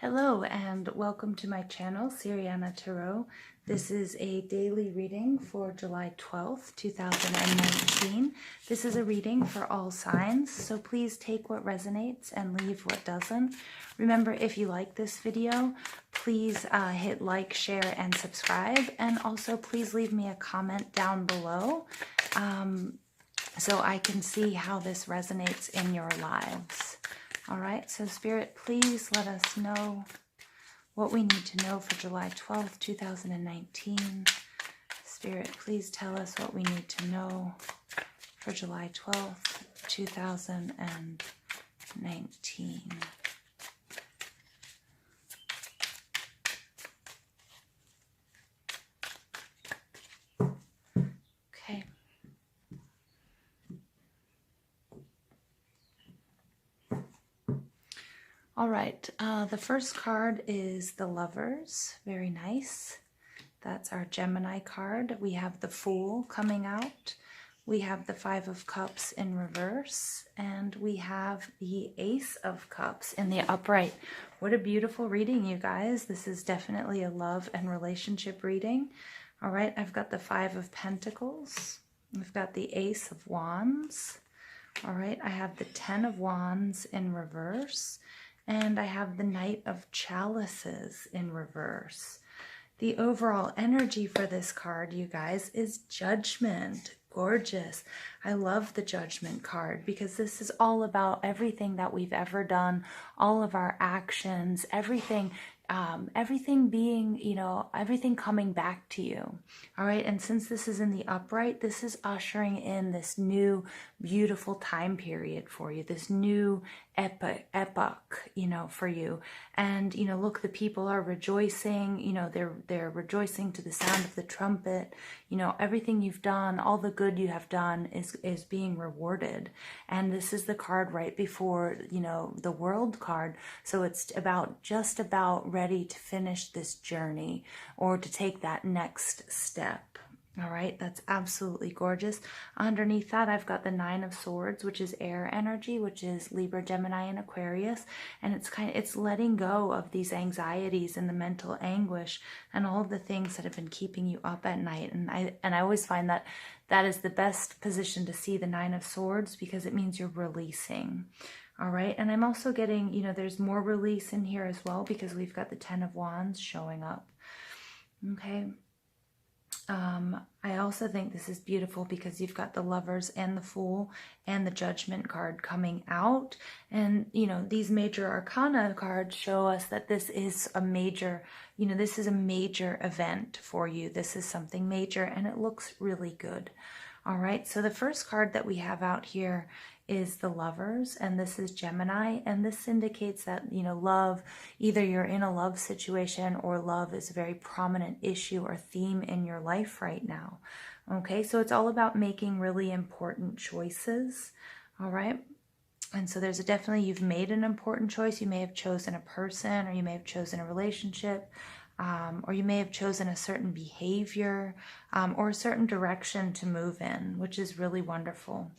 Hello and welcome to my channel, Siriana Tarot. This is a daily reading for July 12th, 2019. This is a reading for all signs, so please take what resonates and leave what doesn't. Remember, if you like this video, please hit like, share, and subscribe. And also, please leave me a comment down below so I can see how this resonates in your lives. All right, so Spirit, please let us know what we need to know for July 12th, 2019. Spirit, please tell us what we need to know for July 12th, 2019. Okay. All right, the first card is the Lovers. Very nice. That's our Gemini card. We have the Fool coming out. We have the Five of Cups in reverse. And we have the Ace of Cups in the upright. What a beautiful reading, you guys. This is definitely a love and relationship reading. All right, I've got the Five of Pentacles. I've got the Ace of Wands. All right, I have the Ten of Wands in reverse. And I have the Knight of Chalices in reverse. The overall energy for this card, you guys, is Judgment. Gorgeous. I love the Judgment card because this is all about everything that we've ever done, all of our actions, everything being, everything coming back to you. All right. And since this is in the upright, this is ushering in this new beautiful time period for you, this new epoch, for you. And, look, the people are rejoicing, they're rejoicing to the sound of the trumpet. Everything you've done, all the good you have done is being rewarded. And this is the card right before, the World card. So it's just about ready to finish this journey or to take that next step. All right, that's absolutely gorgeous. Underneath that, I've got the Nine of Swords, which is air energy, which is Libra, Gemini, and Aquarius. And it's letting go of these anxieties and the mental anguish and all of the things that have been keeping you up at night. And I always find that is the best position to see the Nine of Swords because it means you're releasing. All right, and I'm also getting, there's more release in here as well because we've got the Ten of Wands showing up. Okay. I also think this is beautiful because you've got the Lovers and the Fool and the Judgment card coming out. And, these major arcana cards show us that this is a major, this is a major event for you. This is something major and it looks really good. All right, so the first card that we have out here is the Lovers, and this is Gemini, and this indicates that, love, either you're in a love situation or love is a very prominent issue or theme in your life right now. Okay, so it's all about making really important choices. All right. And so there's definitely, you've made an important choice. You may have chosen a person, or you may have chosen a relationship, or you may have chosen a certain behavior or a certain direction to move in, which is really wonderful.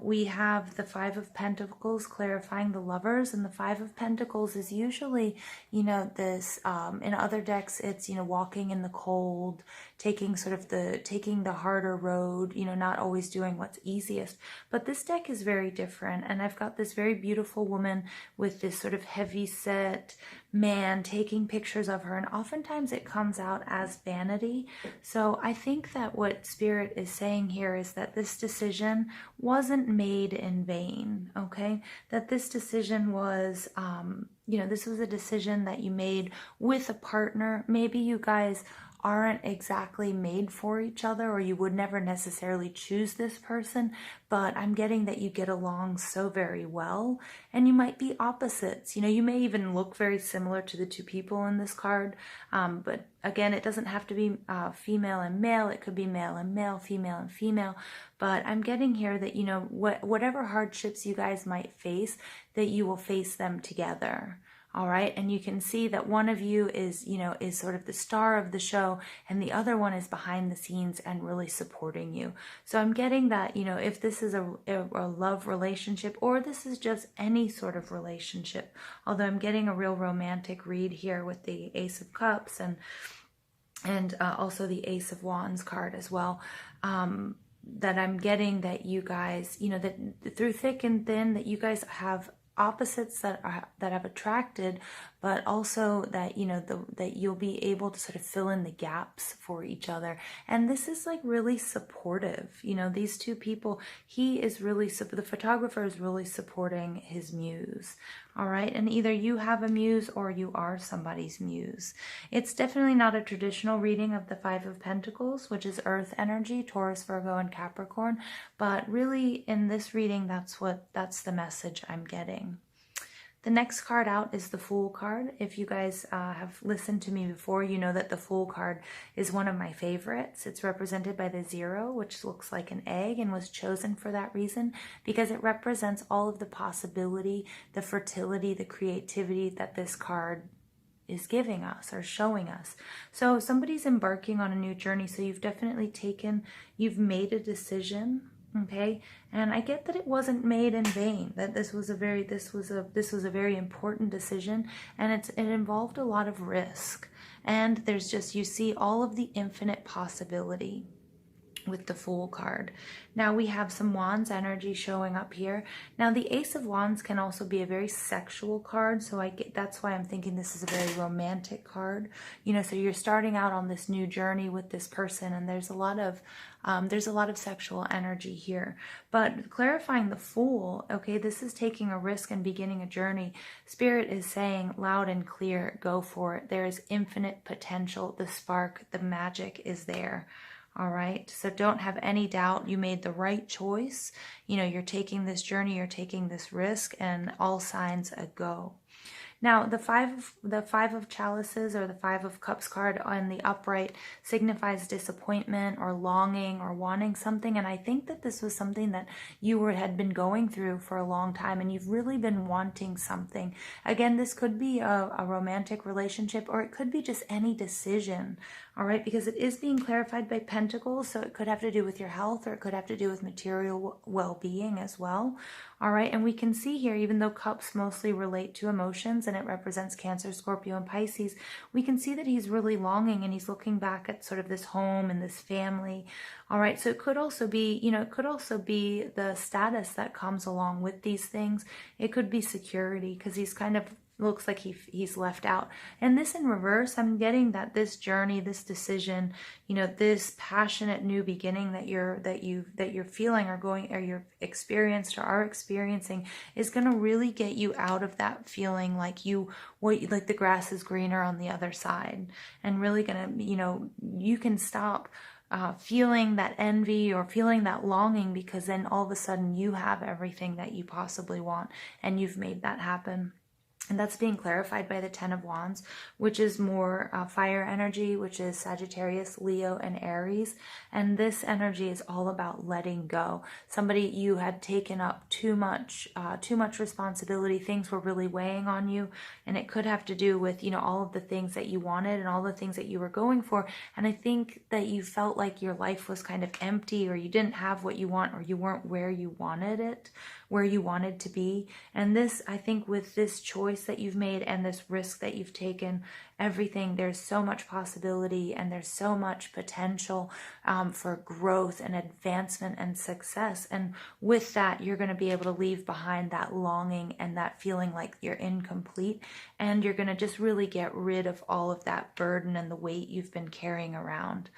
We have the Five of Pentacles clarifying the Lovers, and the Five of Pentacles is usually, this, in other decks, it's, walking in the cold, taking the harder road, not always doing what's easiest. But this deck is very different, and I've got this very beautiful woman with this sort of heavy set man taking pictures of her, and oftentimes it comes out as vanity. So I think that what Spirit is saying here is that this decision wasn't made in vain, okay? That this decision was, this was a decision that you made with a partner. Maybe you guys aren't exactly made for each other, or you would never necessarily choose this person, but I'm getting that you get along so very well, and you might be opposites. You may even look very similar to the two people in this card, but again, it doesn't have to be female and male. It could be male and male, female and female, but I'm getting here that, whatever hardships you guys might face, that you will face them together. All right. And you can see that one of you is, you know, is sort of the star of the show, and the other one is behind the scenes and really supporting you. So I'm getting that, you know, if this is a love relationship, or this is just any sort of relationship, although I'm getting a real romantic read here with the Ace of Cups and also the Ace of Wands card as well, that I'm getting that you guys, you know, that through thick and thin, that you guys have opposites that have attracted, but also that, you know, that you'll be able to sort of fill in the gaps for each other. And this is like really supportive. You know, these two people, he is really, the photographer is really supporting his muse. All right. And either you have a muse or you are somebody's muse. It's definitely not a traditional reading of the Five of Pentacles, which is earth energy, Taurus, Virgo, and Capricorn. But really in this reading, that's the message I'm getting. The next card out is the Fool card. If you guys have listened to me before, you know that the Fool card is one of my favorites. It's represented by the 0, which looks like an egg, and was chosen for that reason because it represents all of the possibility, the fertility, the creativity that this card is giving us or showing us. So somebody's embarking on a new journey. So you've definitely you've made a decision. Okay, and I get that it wasn't made in vain, that this was a very important decision, and it involved a lot of risk. And there's just, you see all of the infinite possibility with the Fool card. Now we have some Wands energy showing up here. Now the Ace of Wands can also be a very sexual card, so that's why I'm thinking this is a very romantic card. You know, so you're starting out on this new journey with this person, and there's a lot of sexual energy here. But clarifying the Fool, okay, this is taking a risk and beginning a journey. Spirit is saying loud and clear, go for it. There is infinite potential. The spark, the magic is there. All right, so don't have any doubt. You made the right choice. You know, you're taking this journey, you're taking this risk, and all signs a go. Now, the five of chalices, or the 5 of cups card on the upright, signifies disappointment or longing or wanting something. And I think that this was something that you had been going through for a long time, and you've really been wanting something. Again, this could be a romantic relationship, or it could be just any decision. All right, because it is being clarified by Pentacles, so it could have to do with your health, or it could have to do with material well-being as well. All right, and we can see here, even though cups mostly relate to emotions and it represents Cancer, Scorpio, and Pisces, we can see that he's really longing, and he's looking back at sort of this home and this family. All right, so it could also be, you know, it could also be the status that comes along with these things. It could be security, because he's kind of looks like he's left out. And this in reverse, I'm getting that this journey, this decision, you know, this passionate new beginning that you're feeling or you're experienced or are experiencing is going to really get you out of that feeling like like the grass is greener on the other side, and really going to, you know, you can stop feeling that envy or feeling that longing, because then all of a sudden you have everything that you possibly want, and you've made that happen. And that's being clarified by the 10 of Wands, which is more fire energy, which is Sagittarius, Leo, and Aries. And this energy is all about letting go. Somebody, you had taken up too much responsibility. Things were really weighing on you. And it could have to do with, you know, all of the things that you wanted and all the things that you were going for. And I think that you felt like your life was kind of empty, or you didn't have what you want, or you weren't where you wanted it, where you wanted to be. And this, I think, with this choice that you've made and this risk that you've taken, everything, there's so much possibility, and there's so much potential for growth and advancement and success. And with that, you're going to be able to leave behind that longing and that feeling like you're incomplete, and you're going to just really get rid of all of that burden and the weight you've been carrying around.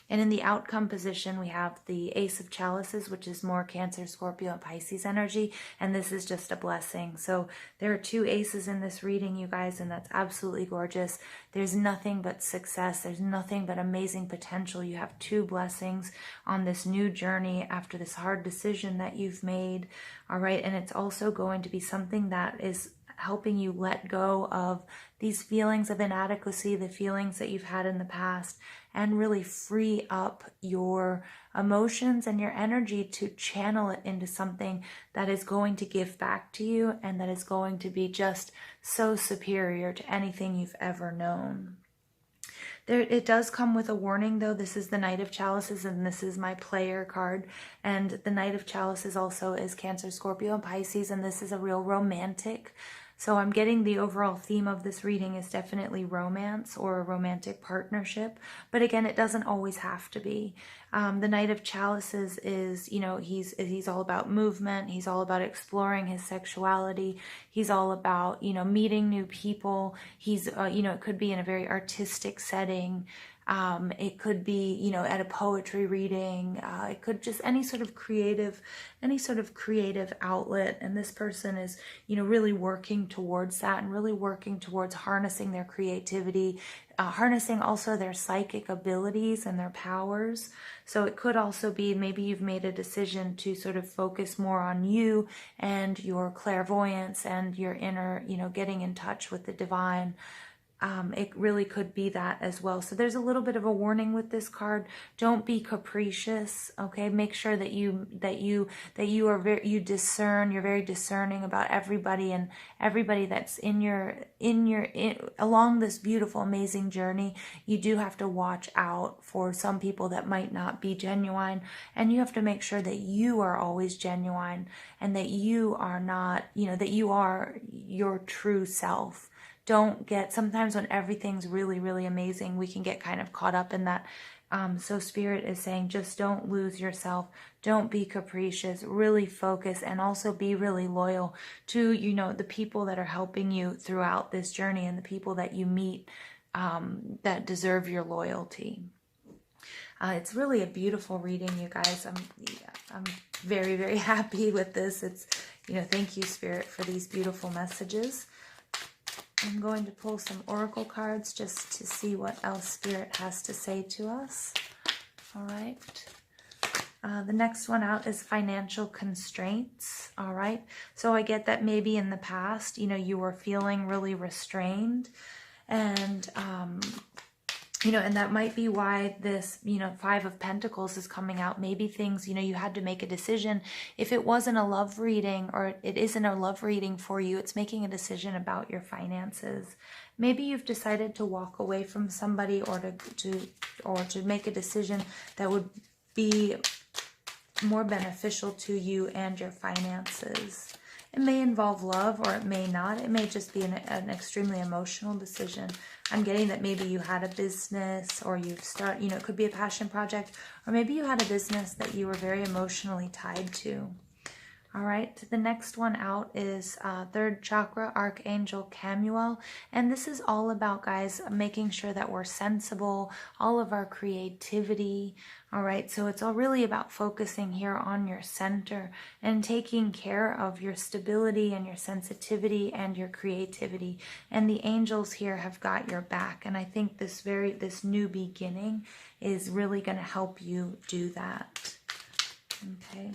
And in the outcome position, we have the Ace of Chalices, which is more Cancer, Scorpio, and Pisces energy. And this is just a blessing. So there are 2 aces in this reading, you guys, and that's absolutely gorgeous. There's nothing but success. There's nothing but amazing potential. You have 2 blessings on this new journey after this hard decision that you've made. All right. And it's also going to be something that is helping you let go of these feelings of inadequacy, the feelings that you've had in the past, and really free up your emotions and your energy to channel it into something that is going to give back to you and that is going to be just so superior to anything you've ever known. It does come with a warning, though. This is the Knight of Chalices, and this is my player card. And the Knight of Chalices also is Cancer, Scorpio, and Pisces, and this is a real romantic. So I'm getting the overall theme of this reading is definitely romance or a romantic partnership. But again, it doesn't always have to be. The Knight of Chalices is, you know, he's all about movement. He's all about exploring his sexuality. He's all about, you know, meeting new people. He's, you know, it could be in a very artistic setting. It could be, you know, at a poetry reading. It could just any sort of creative outlet. And this person is, you know, really working towards that and really working towards harnessing their creativity, harnessing also their psychic abilities and their powers. So it could also be maybe you've made a decision to sort of focus more on you and your clairvoyance and your inner, you know, getting in touch with the divine. It really could be that as well. So there's a little bit of a warning with this card. Don't be capricious. Okay, make sure that you discern. You're very discerning about everybody and everybody that's along this beautiful, amazing journey. You do have to watch out for some people that might not be genuine, and you have to make sure that you are always genuine and that you are not, you know, that you are your true self. Don't get, sometimes when everything's really, really amazing, we can get kind of caught up in that. So Spirit is saying, just don't lose yourself. Don't be capricious. Really focus and also be really loyal to, you know, the people that are helping you throughout this journey and the people that you meet that deserve your loyalty. It's really a beautiful reading, you guys. I'm very, very happy with this. It's, you know, thank you, Spirit, for these beautiful messages. I'm going to pull some oracle cards just to see what else Spirit has to say to us. All right. The next one out is financial constraints. All right. So I get that maybe in the past, you know, you were feeling really restrained and, you know, and that might be why this, you know, Five of Pentacles is coming out. Maybe things, you know, you had to make a decision. If it wasn't a love reading or it isn't a love reading for you, it's making a decision about your finances. Maybe you've decided to walk away from somebody or to make a decision that would be more beneficial to you and your finances. It may involve love or it may not. It may just be an extremely emotional decision. I'm getting that maybe you had a business or you've started, you know, it could be a passion project, or maybe you had a business that you were very emotionally tied to. All right, the next one out is third chakra, Archangel Chamuel. And this is all about, guys, making sure that we're sensible, all of our creativity. All right, so it's all really about focusing here on your center and taking care of your stability and your sensitivity and your creativity. And the angels here have got your back. And I think this new beginning is really going to help you do that. Okay.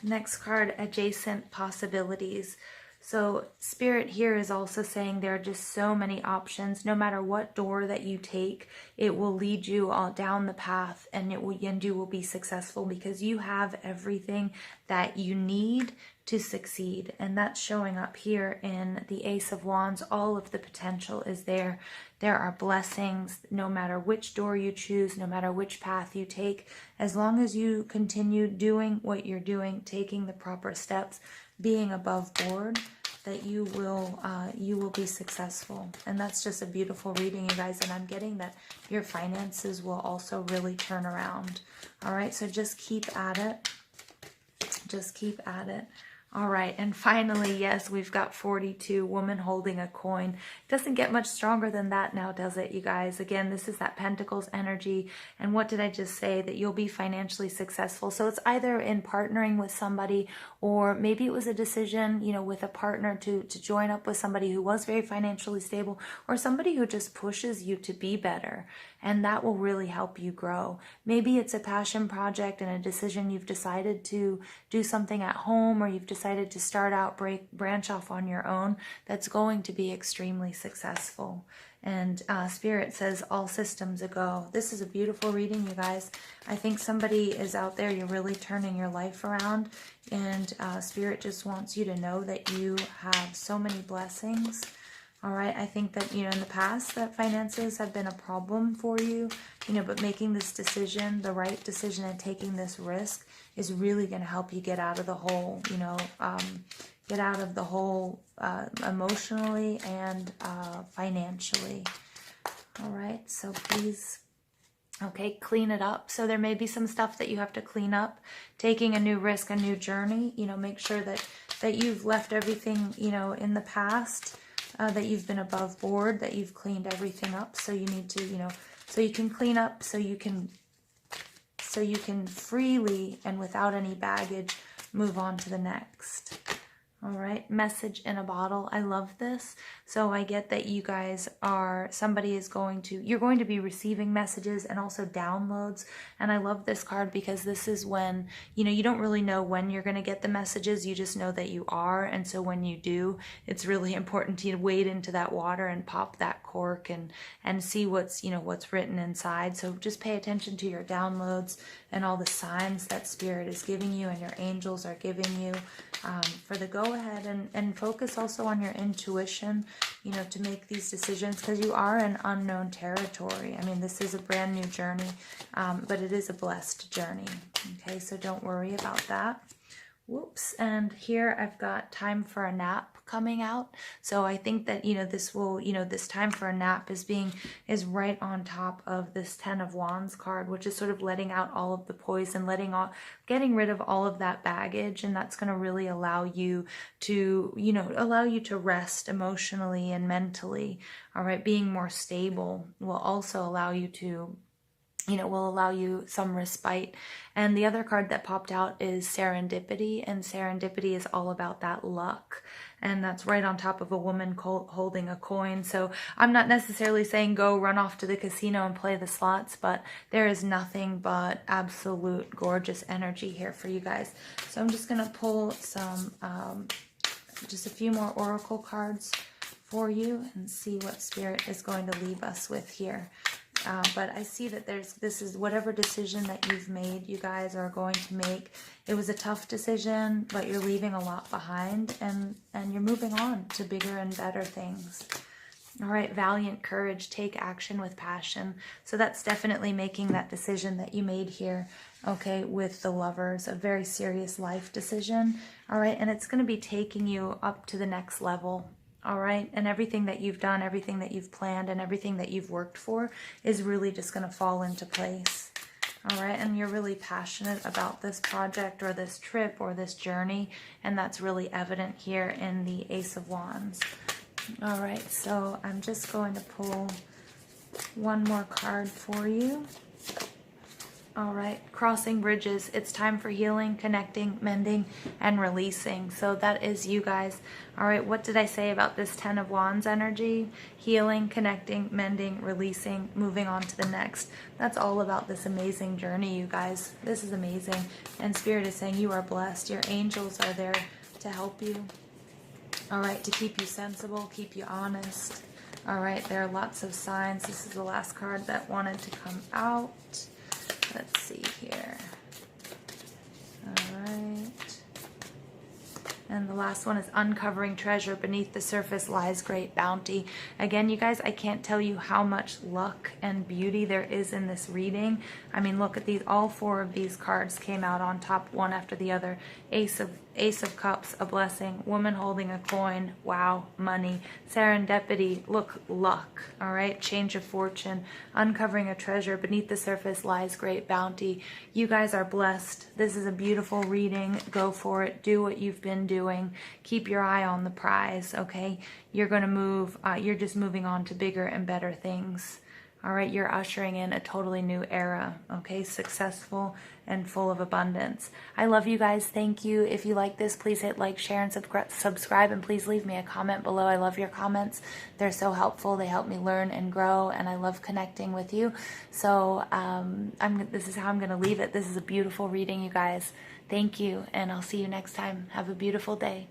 Next card, adjacent possibilities. So Spirit here is also saying there are just so many options. No matter what door that you take, it will lead you all down the path and you will be successful because you have everything that you need to succeed. And that's showing up here in the Ace of Wands. All of the potential is there. There are blessings no matter which door you choose, no matter which path you take. As long as you continue doing what you're doing, taking the proper steps, being above board, that you will be successful. And that's just a beautiful reading, you guys. And I'm getting that your finances will also really turn around. All right, so just keep at it. Just keep at it. All right, and finally, yes, we've got 42, woman holding a coin. Doesn't get much stronger than that now, does it, you guys? Again, this is that Pentacles energy. And what did I just say? That you'll be financially successful. So it's either in partnering with somebody, or maybe it was a decision, you know, with a partner to join up with somebody who was very financially stable, or somebody who just pushes you to be better. and that will really help you grow. Maybe it's a passion project and a decision you've decided to do something at home, or you've decided to start out, branch off on your own, that's going to be extremely successful. And Spirit says all systems a go. This is a beautiful reading, you guys. I think somebody is out there, you're really turning your life around, and Spirit just wants you to know that you have so many blessings. All right, I think that, in the past that finances have been a problem for you, but making this decision, the right decision, and taking this risk is really going to help you get out of the hole, get out of the hole emotionally and financially. All right, so please, okay, clean it up. So there may be some stuff that you have to clean up, taking a new risk, a new journey. Make sure that you've left everything, in the past, that you've been above board, that you've cleaned everything up. So you need to, so you can clean up, so you can freely and without any baggage move on to the next. All right, message in a bottle. I love this. So I get that you guys are, you're going to be receiving messages and also downloads. And I love this card because this is when, you don't really know when you're going to get the messages. You just know that you are. And so when you do, it's really important to wade into that water and pop that cork and see what's written inside. So just pay attention to your downloads and all the signs that Spirit is giving you and your angels are giving you for the go ahead, and focus also on your intuition, to make these decisions, because you are in unknown territory. I mean, this is a brand new journey, but it is a blessed journey. Okay, so don't worry about that. Whoops. And here I've got time for a nap coming out. So I think that, this will, this time for a nap is right on top of this 10 of Wands card, which is sort of letting out all of the poison, getting rid of all of that baggage. And that's going to really allow you to rest emotionally and mentally. All right. Being more stable will also allow you to, will allow you some respite. And the other card that popped out is serendipity, and serendipity is all about that luck. And that's right on top of a woman holding a coin. So I'm not necessarily saying go run off to the casino and play the slots, but there is nothing but absolute gorgeous energy here for you guys. So I'm just going to pull some, just a few more oracle cards for you and see what Spirit is going to leave us with here. But I see that this is whatever decision that you've made, you guys are going to make. It was a tough decision, but you're leaving a lot behind, and you're moving on to bigger and better things. All right, valiant courage, take action with passion. So that's definitely making that decision that you made here, okay, with the Lovers, a very serious life decision. All right, and it's going to be taking you up to the next level. All right, and everything that you've done, everything that you've planned, and everything that you've worked for is really just going to fall into place. All right, and you're really passionate about this project or this trip or this journey, and that's really evident here in the Ace of Wands. All right, so I'm just going to pull one more card for you. All right, crossing bridges. It's time for healing, connecting, mending, and releasing. So that is you guys. All right, what did I say about this 10 of Wands energy? Healing, connecting, mending, releasing, moving on to the next. That's all about this amazing journey, you guys. This is amazing. And Spirit is saying you are blessed. Your angels are there to help you. All right, to keep you sensible, keep you honest. All right, there are lots of signs. This is the last card that wanted to come out. Let's see here. All right. And the last one is uncovering treasure. Beneath the surface lies great bounty. Again, you guys, I can't tell you how much luck and beauty there is in this reading. I mean, look at these. All four of these cards came out on top, one after the other. Ace of Cups, a blessing. Woman holding a coin. Wow, money. Serendipity, look, luck. All right, change of fortune. Uncovering a treasure. Beneath the surface lies great bounty. You guys are blessed. This is a beautiful reading. Go for it. Do what you've been doing. Keep your eye on the prize, okay? You're going to move. You're just moving on to bigger and better things. All right, you're ushering in a totally new era, okay? Successful and full of abundance. I love you guys. Thank you. If you like this, please hit like, share, and subscribe, and please leave me a comment below. I love your comments. They're so helpful. They help me learn and grow, and I love connecting with you. So this is how I'm going to leave it. This is a beautiful reading, you guys. Thank you, and I'll see you next time. Have a beautiful day.